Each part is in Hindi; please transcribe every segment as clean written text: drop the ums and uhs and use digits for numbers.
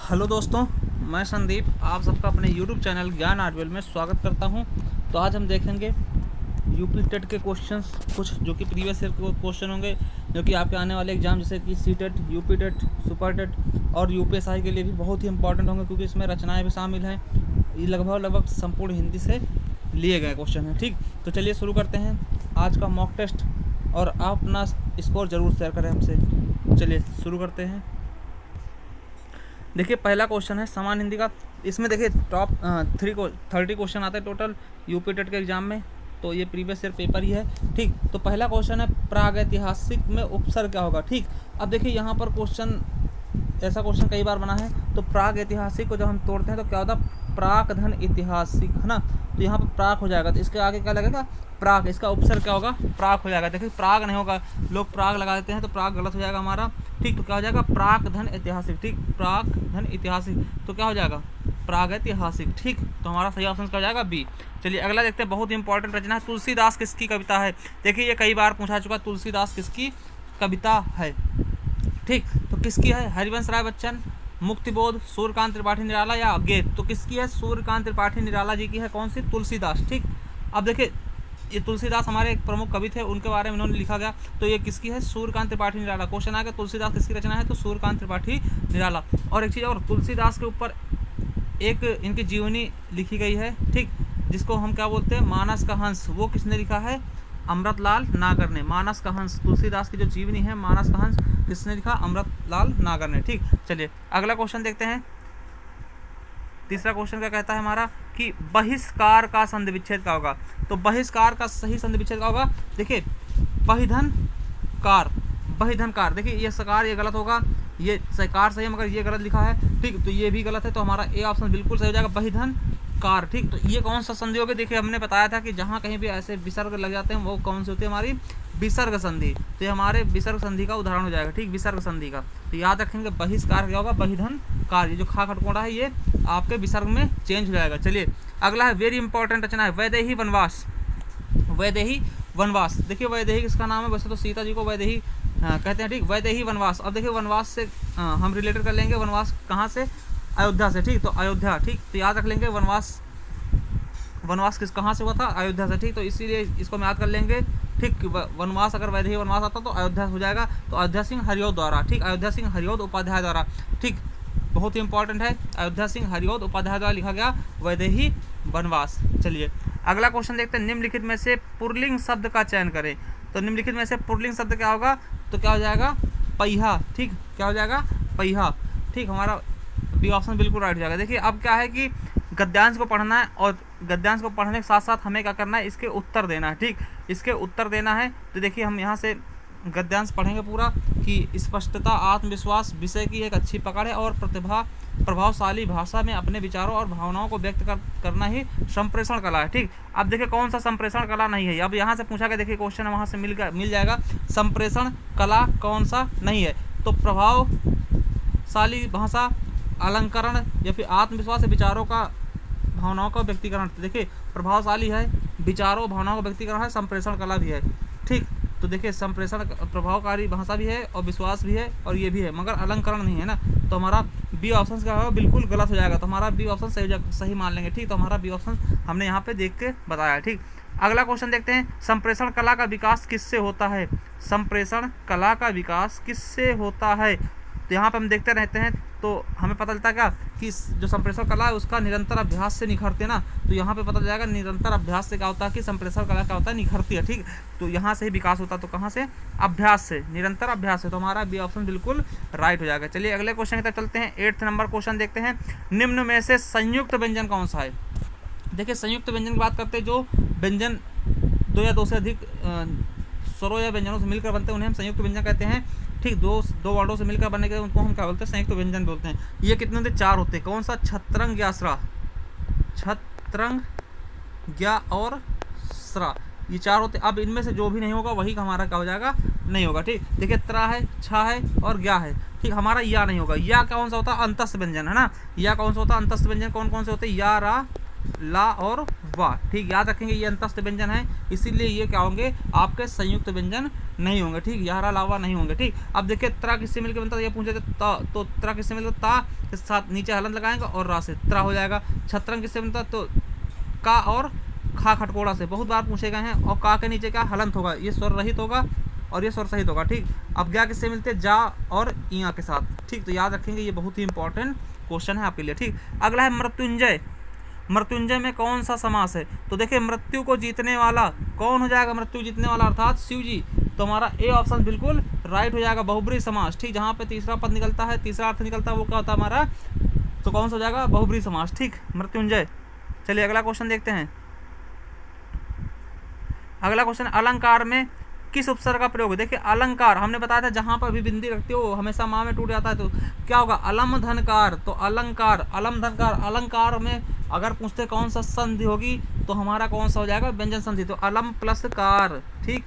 हेलो दोस्तों, मैं संदीप आप सबका अपने YouTube चैनल ज्ञान आर्टवेल में स्वागत करता हूं। तो आज हम देखेंगे यूपी टेट के क्वेश्चंस, कुछ जो कि प्रीवियस ईयर के क्वेश्चन होंगे, जो कि आपके आने वाले एग्जाम जैसे कि C TET, UP TET, super TET और यूपीएसआई के लिए भी बहुत ही इंपॉर्टेंट होंगे, क्योंकि इसमें रचनाएँ भी शामिल हैं। ये लगभग संपूर्ण हिंदी से लिए गए क्वेश्चन हैं। ठीक, तो चलिए शुरू करते हैं आज का मॉक टेस्ट, और आप अपना स्कोर ज़रूर शेयर करें हमसे। चलिए शुरू करते हैं। देखिए पहला क्वेश्चन है समान हिंदी का। इसमें देखिए टॉप 30 क्वेश्चन आते हैं टोटल यूपी टेट के एग्जाम में, तो ये प्रीवियस ईयर पेपर ही है। ठीक, तो पहला क्वेश्चन है प्रागैतिहासिक में उपसर्ग क्या होगा। ठीक, अब देखिए यहाँ पर क्वेश्चन, ऐसा क्वेश्चन कई बार बना है। तो प्राग ऐतिहासिक को जब हम तोड़ते हैं तो क्या होता है, प्राक धन ऐतिहासिक, है ना। तो यहाँ पर प्राक हो जाएगा, तो इसके आगे क्या लगेगा, प्राग। इसका उपसर्ग क्या होगा, प्राक हो जाएगा। देखिए प्राग नहीं होगा, लोग प्राग लगा देते हैं तो प्राग गलत हो जाएगा हमारा। ठीक, तो क्या हो जाएगा, प्राक धन ऐतिहासिक। ठीक, प्राक धन ऐतिहासिक, तो क्या हो जाएगा, प्रागैतिहासिक। ठीक, तो हमारा सही ऑप्शन क्या हो जाएगा, बी। चलिए अगला देखते हैं, बहुत इंपॉर्टेंट रचना है। तुलसीदास किसकी कविता है। देखिए ये कई बार पूछा चुका, तुलसीदास किसकी कविता है। ठीक, तो किसकी है, हरिवंश राय बच्चन, मुक्तिबोध, सूर्यकांत त्रिपाठी निराला या गेत। तो किसकी है, सूर्यकांत त्रिपाठी निराला जी की है। कौन सी, तुलसीदास। ठीक, अब देखिए ये तुलसीदास हमारे एक प्रमुख कवि थे, उनके बारे में इन्होंने लिखा गया। तो ये किसकी है, सूर्यकांत त्रिपाठी निराला। क्वेश्चन आ गया तुलसीदास किसकी रचना है, तो सूर्यकांत त्रिपाठी निराला। और एक चीज़ और, तुलसीदास के ऊपर एक इनकी जीवनी लिखी गई है। ठीक, जिसको हम क्या बोलते हैं, मानस का हंस। वो किसने लिखा है, अमृतलाल नागर ने। मानस का हंस, तुलसीदास की जो जीवनी है मानस का हंस, किसने लिखा, अमृतलाल नागर ने। ठीक, चलिए अगला क्वेश्चन देखते हैं। तीसरा क्वेश्चन क्या कहता है हमारा, कि बहिष्कार का संधि विच्छेद क्या होगा। तो बहिष्कार का सही संधि विच्छेद क्या होगा, देखिए बहिधन कार, बहिधन कार। देखिए ये सकार, ये गलत होगा, ये सकार सही है मगर ये गलत लिखा है। ठीक, तो ये भी गलत है, तो हमारा ए ऑप्शन बिल्कुल सही हो जाएगा, बहिधन कार। ठीक, तो ये कौन सा संधि होगी, देखिए हमने बताया था कि जहाँ कहीं भी ऐसे विसर्ग लग जाते हैं वो कौन सी होती है, हमारी विसर्ग संधि। तो ये हमारे विसर्ग संधि का उदाहरण हो जाएगा। ठीक, विसर्ग संधि का, तो याद रखेंगे बहिष्कार क्या होगा, बहिधन कार। ये जो खा खटकोड़ा है ये आपके विसर्ग में चेंज हो जाएगा। चलिए अगला है, वेरी इंपॉर्टेंट रचना है, वैदेही वनवास। वैदेही वनवास, देखिए वैदेही किसका नाम है, वैसे तो सीता जी को वैदेही कहते हैं। ठीक, वैदेही वनवास। अब देखिए वनवास से हम रिलेटेड कर लेंगे, वनवास कहाँ से, अयोध्या से। ठीक, तो अयोध्या। ठीक, तो याद रख लेंगे वनवास, वनवास किस कहाँ से हुआ था, अयोध्या से। ठीक, तो इसीलिए इसको हम याद कर लेंगे। ठीक, वनवास अगर वैदेही वनवास आता तो अयोध्या हो जाएगा, तो अयोध्या सिंह हरिऔध द्वारा। ठीक, अयोध्या सिंह हरिऔध उपाध्याय द्वारा। ठीक, बहुत ही इंपॉर्टेंट है, अयोध्या सिंह हरिऔध उपाध्याय द्वारा लिखा गया वैदेही वनवास। चलिए अगला क्वेश्चन देखते हैं, निम्नलिखित में से पुल्लिंग शब्द का चयन करें। तो निम्नलिखित में से पुल्लिंग शब्द क्या होगा, तो क्या हो जाएगा, पहिया। ठीक, क्या हो जाएगा, पहिया। ठीक, हमारा बी ऑप्शन बिल्कुल राइट हो जाएगा। देखिए अब क्या है कि गद्यांश को पढ़ना है, और गद्यांश को पढ़ने के साथ साथ हमें क्या करना है, इसके उत्तर देना है। ठीक, इसके उत्तर देना है। तो देखिए हम यहाँ से गद्यांश पढ़ेंगे पूरा, कि स्पष्टता, आत्मविश्वास, विषय की एक अच्छी पकड़ है और प्रभावशाली भाषा में अपने विचारों और भावनाओं को व्यक्त करना ही संप्रेषण कला है। ठीक, अब देखिए कौन सा संप्रेषण कला नहीं है। अब यहाँ से पूछा गया, देखिए क्वेश्चन वहाँ से मिल जाएगा, संप्रेषण कला कौन सा नहीं है। तो प्रभावशाली भाषा, अलंकरण, या फिर आत्मविश्वास, विचारों का भावनाओं का व्यक्तिकरण। देखिए प्रभावशाली है, विचारों भावनाओं का व्यक्तिकरण है, संप्रेषण कला भी है। ठीक, तो देखिए संप्रेषण प्रभावकारी भाषा भी है और विश्वास भी है और ये भी है, मगर अलंकरण नहीं है ना। तो हमारा बी ऑप्शन क्या होगा, बिल्कुल गलत हो जाएगा। तो हमारा बी ऑप्शन सही मान लेंगे। ठीक, तो हमारा बी ऑप्शन हमने यहाँ पे देख के बताया। ठीक, अगला क्वेश्चन देखते हैं, संप्रेषण कला का विकास किससे होता है। संप्रेषण कला का विकास किससे होता है। तो यहाँ पे हम देखते रहते हैं तो हमें पता चलता है क्या, कि जो संप्रेषण कला है उसका निरंतर अभ्यास से निखरते हैं ना। तो यहाँ पे पता चल जाएगा निरंतर अभ्यास से क्या होता है, कि संप्रेषण कला क्या होता है, निखरती है। ठीक, तो यहाँ से ही विकास होता है, तो कहाँ से, अभ्यास से, निरंतर अभ्यास से। तो हमारा बी ऑप्शन बिल्कुल राइट हो जाएगा। चलिए अगले क्वेश्चन की तरफ चलते हैं। 8th नंबर क्वेश्चन देखते हैं, निम्न में से संयुक्त व्यंजन कौन सा है। देखिए संयुक्त व्यंजन की बात करते हैं, जो व्यंजन दो या दो से अधिक स्वरों या व्यंजनों से मिलकर बनते हैं उन्हें हम संयुक्त व्यंजन कहते हैं। ठीक, दो वर्डों से मिलकर बनने के उनको हम क्या बोलते हैं, संयुक्त व्यंजन बोलते हैं। ये कितने होते हैं, 4 होते हैं। कौन सा, छत्रंग या स्रा, छत्रंग ज्ञा और स्रा, ये 4 होते हैं। अब इनमें से जो भी नहीं होगा वही हमारा क्या हो जाएगा, नहीं होगा। ठीक, देखिए त्रा है, छा है और ज्ञा है। ठीक, हमारा या नहीं होगा। या कौन सा होता है, अंतस्थ व्यंजन, है ना। या कौन सा होता है, अंतस्थ व्यंजन कौन कौन से होते हैं, या, रा, ला और वा। ठीक, याद रखेंगे ये अंतस्थ व्यंजन है, इसीलिए ये क्या होंगे आपके संयुक्त व्यंजन नहीं होंगे। ठीक, यारा लावा नहीं होंगे। ठीक, अब देखिए त्रा किससे मिलकर बनता है, ये पूछे थे तो त्रा किससे मिलकर, ता के साथ नीचे हलंत लगाएंगे और रा से त्रा हो जाएगा। छत्रंग किससे बनता है, तो का और खा खटकोड़ा से, बहुत बार पूछे गए हैं। और का के नीचे क्या हलंत होगा, ये स्वर रहित होगा और ये स्वर सहित होगा। ठीक, अब क्या किससे मिलते हैं, जा और इया के साथ। ठीक, तो याद रखेंगे ये बहुत ही इंपॉर्टेंट क्वेश्चन है आपके लिए। ठीक, अगला है मृत्युंजय। मृत्युंजय में कौन सा समास है, तो देखिए मृत्यु को जीतने वाला कौन हो जाएगा, मृत्यु जीतने वाला अर्थात शिव जी। तो हमारा ए ऑप्शन बिल्कुल राइट हो जाएगा, बहुब्री समास। ठीक, जहाँ पे तीसरा पद निकलता है, तीसरा अर्थ निकलता है, वो क्या होता है हमारा, तो कौन सा हो जाएगा, बहुब्री समास। ठीक, मृत्युंजय। चलिए अगला क्वेश्चन देखते हैं। अगला क्वेश्चन, अलंकार में किस उपसर्ग का प्रयोग है। देखिए अलंकार हमने बताया था जहां पर भी बिंदी रखते हो हमेशा माँ में टूट जाता है, तो क्या होगा, अलम धनकार। तो अलंकार, अलम धनकार, अलंकार में अगर पूछते कौन सा संधि होगी, तो हमारा कौन सा हो जाएगा, व्यंजन संधि। तो अलम प्लस कार। ठीक,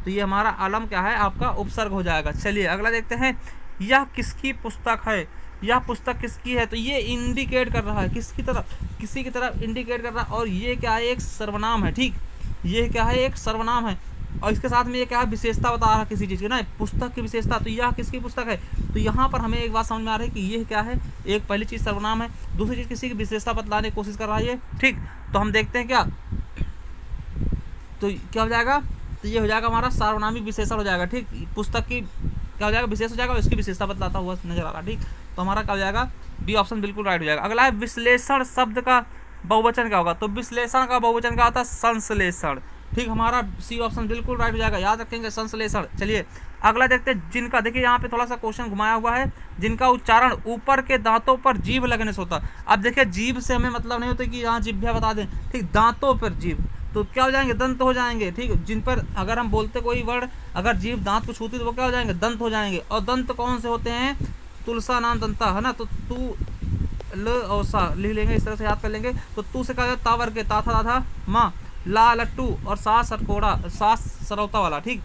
तो ये हमारा अलम क्या है, आपका उपसर्ग हो जाएगा। चलिए अगला देखते हैं, यह किसकी पुस्तक है, यह पुस्तक किसकी है, तो ये इंडिकेट कर रहा है किसकी तरफ, किसी की तरफ इंडिकेट कर रहा है। और ये क्या है, एक सर्वनाम है। ठीक, ये क्या है, एक सर्वनाम है, और इसके साथ में ये क्या है, विशेषता बता रहा है किसी चीज़ की ना, पुस्तक की विशेषता। तो यह किसकी पुस्तक है, तो यहाँ पर हमें एक बात समझ में आ रही है कि ये क्या है, एक पहली चीज़ सर्वनाम है, दूसरी चीज़ किसी की विशेषता बतलाने की कोशिश कर रहा है ये। ठीक, तो हम देखते हैं क्या, तो क्या हो जाएगा, तो ये हो जाएगा हमारा सार्वनामिक विशेषण हो जाएगा। ठीक, पुस्तक की क्या हो जाएगा, विशेष हो जाएगा, और इसकी विशेषता बतलाता हुआ नजर आ रहा है। ठीक, तो हमारा क्या हो जाएगा, बी ऑप्शन बिल्कुल राइट हो जाएगा। अगला है विश्लेषण शब्द का बहुवचन क्या होगा, तो विश्लेषण का बहुवचन क्या होता है, संश्लेषण। ठीक, हमारा सी ऑप्शन बिल्कुल राइट हो जाएगा, याद रखेंगे संश्लेषण। चलिए अगला देखते हैं, जिनका, देखिए यहाँ पे थोड़ा सा क्वेश्चन घुमाया हुआ है, जिनका उच्चारण ऊपर के दांतों पर जीभ लगने से होता है। अब देखिए जीभ से हमें मतलब नहीं होता कि यहाँ जिभ्या बता दें। ठीक, दांतों पर जीभ, तो क्या हो जाएंगे, दंत हो जाएंगे। ठीक, जिन पर अगर हम बोलते कोई वर्ड अगर जीभ दांत को छूती तो वो क्या हो जाएंगे, दंत हो जाएंगे। और दंत कौन से होते हैं, तुलसा नाम दंता है ना, तो तू ल और सा लिख लेंगे, इस तरह से याद कर लेंगे। तो तू से क्या हो जाएगा, तावर के, ता था दाधा माँ, ला लट्टू, और सा सरकोड़ा, सा सरौता वाला। ठीक,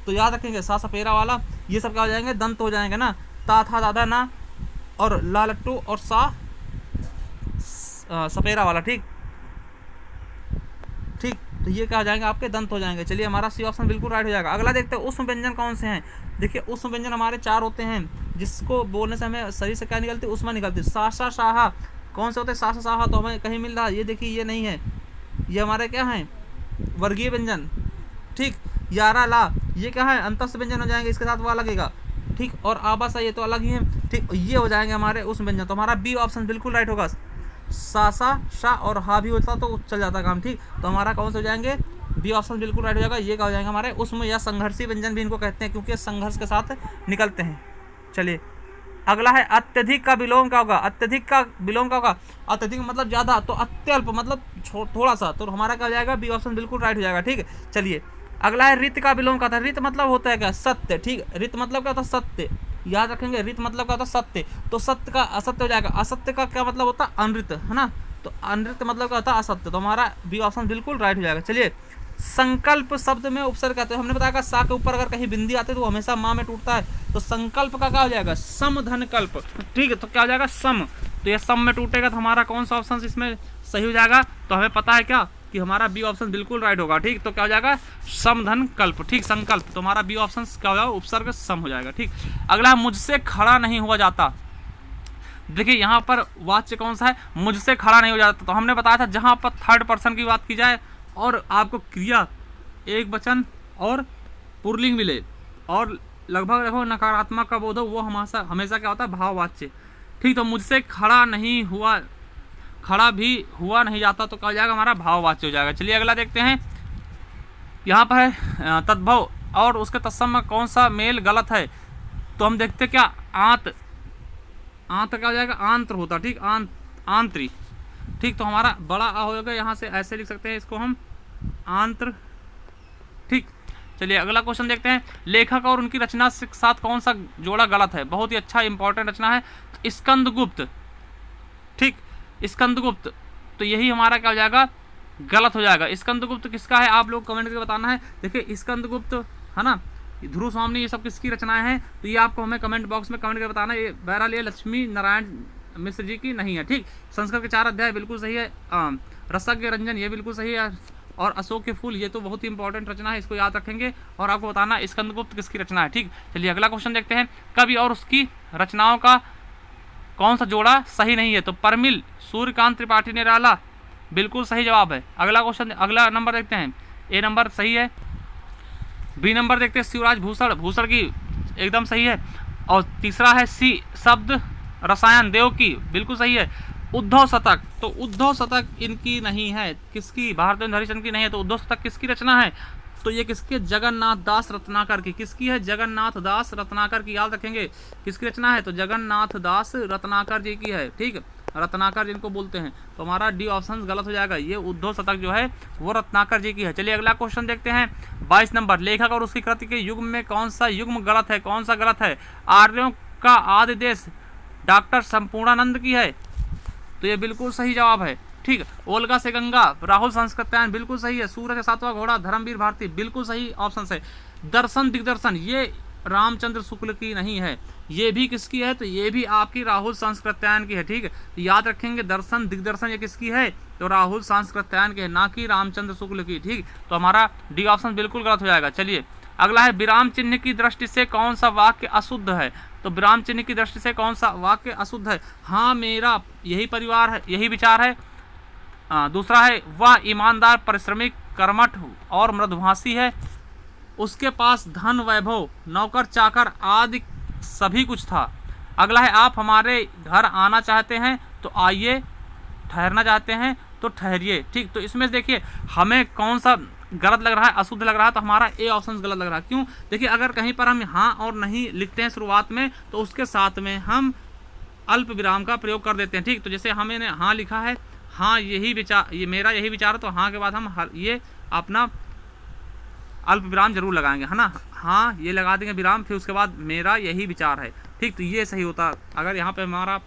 तो याद रखेंगे सा सपेरा वाला, ये सब क्या हो जाएंगे, दंत हो जाएंगे ना, ता था दादा ना, और ला लट्टू और सा सपेरा वाला। ठीक, ठीक, तो ये क्या हो जाएंगे, आपके दंत हो जाएंगे। चलिए हमारा सी ऑप्शन बिल्कुल राइट हो जाएगा। अगला देखते हैं, उष्म व्यंजन कौन से हैं। देखिए उष्म व्यंजन हमारे 4 होते हैं, जिसको बोलने से हमें शरीर से क्या निकलती है, उष्मा निकलती है। साशा शाहा कौन से होते हैं, साशा शाहा तो हमें कहीं मिल रहा है, ये देखिए ये नहीं है, ये हमारे क्या हैं, वर्गीय व्यंजन। ठीक, यारा ला ये क्या है, अंतस्थ व्यंजन हो जाएंगे, इसके साथ वो लगेगा। ठीक, और आबासा ये तो अलग ही है। ठीक, ये हो जाएंगे हमारे उष्म व्यंजन। तो हमारा बी ऑप्शन बिल्कुल राइट होगा, सासा शा और हा भी होता तो चल जाता काम। ठीक, तो हमारा कौन से हो जाएंगे, बी ऑप्शन बिल्कुल राइट हो जाएगा। ये क्या हो जाएगा हमारे उष्म या संघर्षी व्यंजन भी इनको कहते हैं, क्योंकि संघर्ष के साथ निकलते हैं। चलिए अगला है, अत्यधिक का विलोम क्या होगा, अत्यधिक का विलोम क्या होगा, अत्यधिक मतलब ज़्यादा, तो अत्यल्प मतलब थोड़ा सा, तो हमारा क्या हो जाएगा, बी ऑप्शन बिल्कुल राइट हो जाएगा। ठीक है, चलिए अगला है, रित का विलोम क्या था, रित मतलब होता है क्या, सत्य। ठीक, रित मतलब क्या होता है, सत्य, याद रखेंगे, रित मतलब क्या होता है, सत्य। तो सत्य का असत्य हो जाएगा, असत्य का क्या मतलब होता है, अनृत, है ना, तो अनृत मतलब क्या होता है, असत्य। तो हमारा बी ऑप्शन बिल्कुल राइट हो जाएगा। चलिए संकल्प शब्द में उपसर्ग कहते हैं, हमने बताया सा के ऊपर अगर कहीं बिंदी आती है तो वो हमेशा माँ में टूटता है, तो संकल्प का क्या हो जाएगा, समधन कल्प। ठीक है, तो क्या हो जाएगा, सम, तो ये सम में टूटेगा, तो हमारा कौन सा ऑप्शन इसमें सही हो जाएगा, तो हमें पता है क्या कि हमारा बी ऑप्शन बिल्कुल राइट होगा। ठीक, तो क्या हो जाएगा, समधन कल्प। ठीक, संकल्प, तो हमारा बी ऑप्शन क्या हो जाएगा, उपसर्ग सम हो जाएगा। ठीक, अगला मुझसे खड़ा नहीं हुआ जाता। देखिए यहाँ पर वाच्य कौन सा है, मुझसे खड़ा नहीं हो जाता। तो हमने बताया था जहाँ पर थर्ड पर्सन की बात की जाए और आपको क्रिया एक वचन और पुल्लिंग मिले और लगभग नकारात्मक का बोध हो, वो हमेशा क्या होता है, भाववाच्य। ठीक, तो मुझसे खड़ा नहीं हुआ, खड़ा भी हुआ नहीं जाता, तो क्या हो जाएगा, हमारा भाववाच्य हो जाएगा। चलिए अगला देखते हैं, यहाँ पर है तद्भव और उसके तत्सम में कौन सा मेल गलत है, तो हम देखते हैं क्या, आंत, आंत क्या हो जाएगा, आंत्र होता। ठीक, आंतरी। ठीक, तो हमारा बड़ा आ होगा, यहाँ से ऐसे लिख सकते हैं इसको हम, आंत्र। ठीक, चलिए अगला क्वेश्चन देखते हैं, लेखक और उनकी रचना के साथ कौन सा जोड़ा गलत है, बहुत ही अच्छा इंपॉर्टेंट रचना है, तो स्कंदगुप्त। ठीक, स्कंदगुप्त, तो यही हमारा क्या हो जाएगा, गलत हो जाएगा। स्कंदगुप्त किसका है, आप लोग कमेंट करके बताना है। देखिए स्कंदगुप्त है ना, ध्रुव स्वामी, ये सब किसकी रचनाएं हैं, तो ये आपको हमें कमेंट बॉक्स में कमेंट करके बताना है। ये बहरहाल ये लक्ष्मी नारायण मिश्र जी की नहीं है। ठीक, संस्कृत के 4 अध्याय बिल्कुल सही है। रसज्ञ रंजन ये बिल्कुल सही है। और अशोक के फूल ये तो बहुत ही इंपॉर्टेंट रचना है, इसको याद रखेंगे और आपको बताना स्कंदगुप्त किसकी रचना है। ठीक, चलिए अगला क्वेश्चन देखते हैं। कवि और उसकी रचनाओं का कौन सा जोड़ा सही नहीं है? तो परमिल सूर्यकांत त्रिपाठी निराला बिल्कुल सही जवाब है। अगला क्वेश्चन, अगला नंबर देखते हैं। ए नंबर सही है। बी नंबर देखते हैं शिवराज भूषण, भूषण की एकदम सही है। और तीसरा है सी शब्द रसायन देव की, बिल्कुल सही है। उद्धव शतक, तो उद्धव शतक इनकी नहीं है, किसकी? भारतेंदु हरिश्चंद्र की नहीं है। तो उद्धव शतक किसकी रचना है? तो ये किसके? जगन्नाथ दास रत्नाकर की। किसकी है? जगन्नाथ दास रत्नाकर की, याद रखेंगे किसकी रचना है? तो जगन्नाथ दास रत्नाकर जी की है। ठीक, रत्नाकर जिनको बोलते हैं। तो हमारा डी ऑप्शन गलत हो जाएगा, ये उद्धव शतक जो है वो रत्नाकर जी की है। चलिए अगला क्वेश्चन देखते हैं। 22 नंबर, लेखक और उसकी कृति के युग्म में कौन सा युग्म गलत है? कौन सा गलत है? आर्यों का आदि देश डॉक्टर संपूर्णानंद की है, तो ये बिल्कुल सही जवाब है। ठीक, ओल्गा से गंगा राहुल संस्कृत्यायन बिल्कुल सही है। सूरज का 7वां घोड़ा धर्मवीर भारती बिल्कुल सही ऑप्शन है। दर्शन दिग्दर्शन ये रामचंद्र शुक्ल की नहीं है, ये भी किसकी है? तो ये भी आपकी राहुल संस्कृत्यायन की है। ठीक है, तो याद रखेंगे दर्शन दिग्दर्शन ये किसकी है? तो राहुल संस्कृत्यायन की है, ना कि रामचंद्र शुक्ल की। ठीक, तो हमारा डी ऑप्शन बिल्कुल गलत हो जाएगा। चलिए अगला है, विराम चिन्ह की दृष्टि से कौन सा वाक्य अशुद्ध है? तो विराम चिन्ह की दृष्टि से कौन सा वाक्य अशुद्ध है? हाँ मेरा यही परिवार है, यही विचार है। दूसरा है, वह ईमानदार परिश्रमिक कर्मठ और मृदुभाषी है, उसके पास धन वैभव नौकर चाकर आदि सभी कुछ था। अगला है, आप हमारे घर आना चाहते हैं तो आइए, ठहरना चाहते हैं तो ठहरिए। ठीक, तो इसमें देखिए हमें कौन सा गलत लग रहा है? अशुद्ध लग रहा है, तो हमारा ए ऑप्शन गलत लग रहा है। क्यों? देखिए अगर कहीं पर हम हाँ और नहीं लिखते हैं शुरुआत में, तो उसके साथ में हम अल्प विराम का प्रयोग कर देते हैं। ठीक, तो जैसे हमने हाँ लिखा है, हाँ यही विचार, ये मेरा यही विचार है, तो हाँ के बाद हम ये अपना अल्प विराम जरूर लगाएंगे, है ना। हाँ ये लगा देंगे विराम, फिर उसके बाद मेरा यही विचार है। ठीक, तो ये सही होता। अगर यहाँ पे हमारा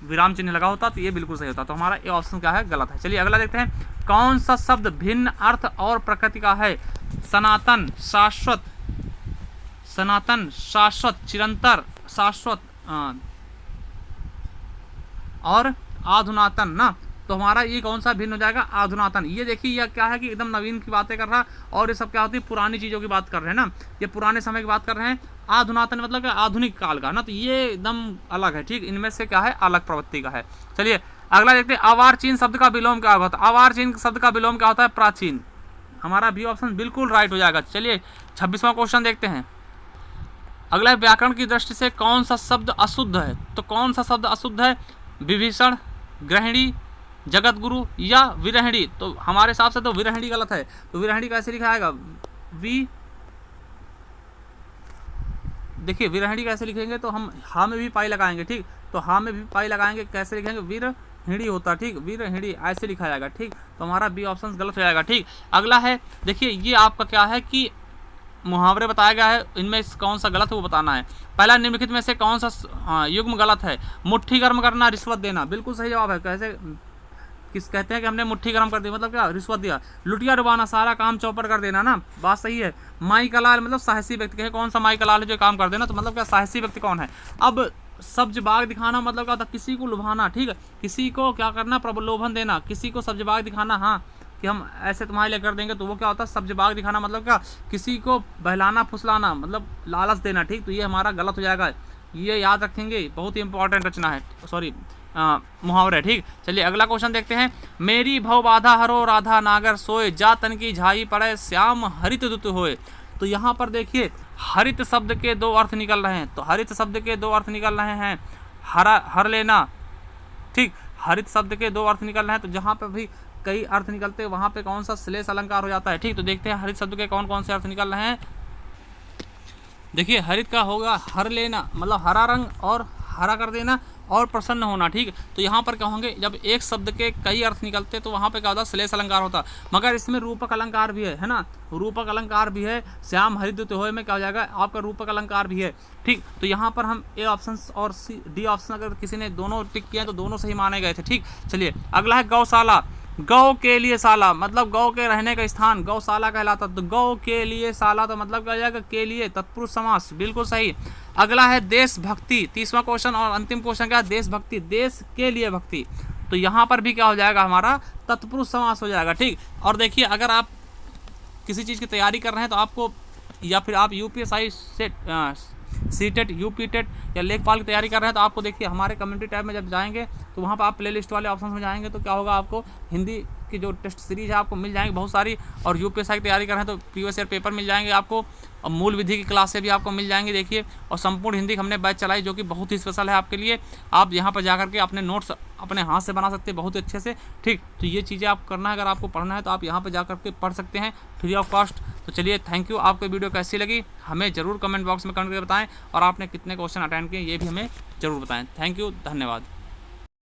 विराम चिन्ह लगा होता तो ये बिल्कुल सही होता। तो हमारा ये ऑप्शन क्या है? गलत है। चलिए अगला देखते हैं। कौन सा शब्द भिन्न अर्थ और प्रकृति का है? सनातन, शाश्वत, सनातन, शाश्वत, चिरंतर, शाश्वत और आधुनातन ना। तो हमारा ये कौन सा भिन्न हो जाएगा? आधुनातन। ये देखिए यह क्या है कि एकदम नवीन की बातें कर रहा है, और ये सब क्या होती है? पुरानी चीज़ों की बात कर रहे हैं ना, ये पुराने समय की बात कर रहे हैं। आधुनातन मतलब क्या? आधुनिक काल का ना, तो ये एकदम अलग है। ठीक, इनमें से क्या है? अलग प्रवृत्ति का है। चलिए अगला देखते हैं। अवार्चीन शब्द का विलोम क्या होता है? अवार्चीन शब्द का विलोम क्या होता है? प्राचीन। हमारा बी ऑप्शन बिल्कुल राइट हो जाएगा। चलिए 26वां क्वेश्चन देखते हैं। अगला व्याकरण की दृष्टि से कौन सा शब्द अशुद्ध है? तो कौन सा शब्द अशुद्ध है? विभीषण, गृहिणी, जगत गुरु या विरहिणी। तो हमारे हिसाब से तो विरहिणी गलत है। तो विरहिणी कैसे लिखा जाएगा? देखिए विरहिणी कैसे लिखेंगे? तो हम हाँ में भी पाई लगाएंगे। ठीक, तो हाँ में भी पाई लगाएंगे, कैसे लिखेंगे? विरहिणी होता। ठीक, विरहिणी ऐसे लिखा जाएगा। ठीक, तो हमारा बी ऑप्शन गलत हो जाएगा। ठीक, अगला है, देखिए ये आपका क्या है कि मुहावरे बताया गया है, इनमें कौन सा गलत है वो बताना है। पहला, निम्नलिखित में से कौन सा युग्म गलत है? मुट्ठी गर्म करना, रिश्वत देना बिल्कुल सही जवाब है। कैसे किस कहते हैं कि हमने मुट्ठी गर्म कर दी, मतलब क्या? रिश्वत दिया। लुटिया डुबाना, सारा काम चौपट कर देना ना, बात सही है। माई कलाल मतलब साहसी व्यक्ति। कहे कौन सा माई कलाल है जो काम कर देना, तो मतलब क्या? साहसी व्यक्ति कौन है? अब सब्ज बाग दिखाना मतलब क्या होता? किसी को लुभाना। ठीक है, किसी को क्या करना? प्रलोभन देना, किसी को सब्ज बाग दिखाना, हाँ कि हम ऐसे तुम्हारे लिए कर देंगे, तो वो क्या होता है? सब्ज बाग दिखाना मतलब क्या? किसी को बहलाना फुसलाना, मतलब लालच देना। ठीक, तो ये हमारा गलत हो जाएगा, ये याद रखेंगे, बहुत ही इंपॉर्टेंट रचना है, सॉरी मुहावरा है। ठीक, चलिए अगला क्वेश्चन देखते हैं। मेरी भव बाधा हरो राधा नागर सोए, जा तन की झाई पड़े श्याम हरित दुत होए। तो यहाँ पर देखिए हरित शब्द के दो अर्थ निकल रहे हैं। तो हरित शब्द के दो अर्थ निकल रहे हैं, हरा हर लेना। ठीक, हरित शब्द के दो अर्थ निकल रहे हैं, तो जहाँ पर भी कई अर्थ निकलते हैं वहाँ पे कौन सा श्लेष अलंकार हो जाता है? ठीक, तो देखते हैं हरित शब्द के कौन कौन से अर्थ निकल रहे हैं। देखिए हरित का होगा हर लेना, मतलब हरा रंग और हरा कर देना और प्रसन्न होना। ठीक, तो यहाँ पर क्या होंगे? जब एक शब्द के कई अर्थ निकलते तो वहाँ पे क्या होता? श्लेष अलंकार होता। मगर इसमें रूपक अलंकार भी है ना, रूपक अलंकार भी है। श्याम हरित होए में क्या हो जाएगा? आपका रूपक अलंकार भी है। ठीक, तो यहाँ पर हम ए ऑप्शन और सी डी ऑप्शन अगर किसी ने दोनों टिक किया तो दोनों सही माने गए थे। ठीक, चलिए अगला है गौशाला। गौ के लिए शाला मतलब गौ के रहने का स्थान गौशाला कहलाता। तो गौ के लिए शाला तो मतलब क्या हो जाएगा, के लिए, तत्पुरुष समास, बिल्कुल सही। अगला है देशभक्ति, 30वां क्वेश्चन और अंतिम क्वेश्चन क्या है, देशभक्ति, देश के लिए भक्ति। तो यहाँ पर भी क्या हो जाएगा हमारा, तत्पुरुष समास हो जाएगा। ठीक, और देखिए अगर आप किसी चीज़ की तैयारी कर रहे हैं तो आपको, या फिर आप यूपीएसआई सेट, सीटेट, यूपीटेट या लेखपाल की तैयारी कर रहे हैं तो आपको देखिए हमारे कम्युनिटी टैब में जब जाएंगे तो वहाँ पर आप प्लेलिस्ट वाले ऑप्शन में जाएंगे तो क्या होगा, आपको हिंदी की जो टेस्ट सीरीज है आपको मिल जाएंगी बहुत सारी, और यूपीएसआई की तैयारी कर रहे हैं तो प्रीवियस ईयर पेपर मिल जाएंगे आपको, और मूल विधि की क्लासें भी आपको मिल जाएंगी देखिए, और संपूर्ण हिंदी हमने बैच चलाई जो कि बहुत ही स्पेशल है आपके लिए। आप यहाँ पर जाकर के अपने नोट्स अपने हाथ से बना सकते हैं बहुत अच्छे से। ठीक, तो ये चीज़ें आपको करना है, अगर आपको पढ़ना है तो आप यहाँ पर जाकर के पढ़ सकते हैं फ्री ऑफ कॉस्ट। तो चलिए, थैंक यू। आपको वीडियो कैसी लगी हमें ज़रूर कमेंट बॉक्स में कमेंट करके बताएं, और आपने कितने क्वेश्चन अटेंड किए ये भी हमें ज़रूर बताएं। थैंक यू, धन्यवाद।